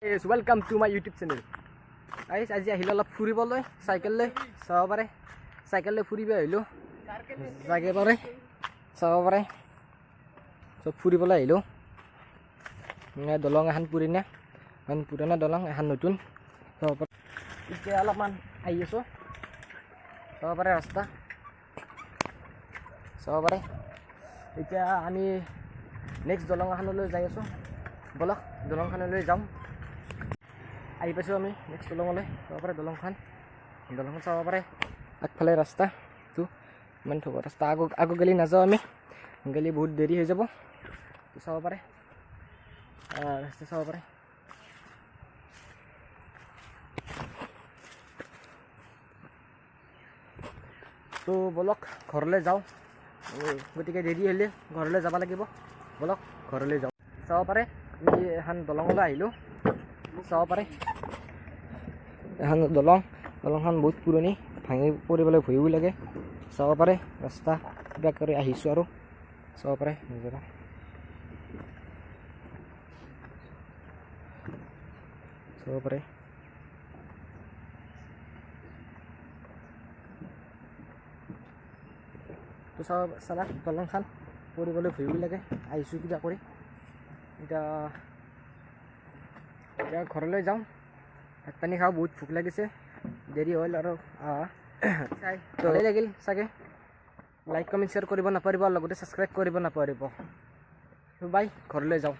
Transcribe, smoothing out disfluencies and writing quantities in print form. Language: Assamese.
Yes, welcome to my YouTube channel. Guys, আজি আহিলো অলপ ফুৰিবলৈ সাইকেল লৈ চাব পাৰে সাইকেল লৈ ফুৰিব আহিলো জাগে পাৰে চাব পাৰে সব ফুৰিবলৈ আহিলো দলং এখন পুৰণা দলং এখন নতুন চাব পাৰে এতিয়া অলপমান আহি আছো চাব পাৰে ৰাস্তা চাব পাৰে এতিয়া আমি নেক্সট দলং এখনলৈ যাই আছো বলক দলংখনলৈ যাম আহি পাইছোঁ আমি নেক্সট দলঙলৈ চাব পাৰে দলংখন চাব পাৰে আগফালে ৰাস্তাটো ইমান থব ৰাস্তা আগো গেলি নাযাওঁ আমি গেলি বহুত দেৰি হৈ যাব চাব পাৰে ৰাস্তা চাব পাৰে তো বলক ঘৰলৈ যাওঁ গতিকে দেৰি হ'লে ঘৰলৈ যাব লাগিব বলক ঘৰলৈ যাওঁ চাব পাৰে আমি এখন দলঙলৈ আহিলোঁ চাব পাৰে এখন দলংখন বহুত পুৰণি ভাঙি পৰিবলৈ ভয়ো লাগে চাব পাৰে ৰাস্তা কিবা কৰি আহিছোঁ আৰু চাব পাৰে নিজৰা চাব পাৰে তো চালা দলংখন পৰিবলৈ ভয়ো লাগে আহিছোঁ কিবা কৰি এতিয়া ঘৰলৈ যাওঁ ভাত পানী খাওঁ বহুত ভোক লাগিছে দেৰি হ'ল আৰু ভালেই লাগিল চাগে লাইক কমেণ্ট শ্বেয়াৰ কৰিব নাপাৰিব লগতে ছাবস্ক্ৰাইব কৰিব নাপাৰিব বাই ঘৰলৈ যাওঁ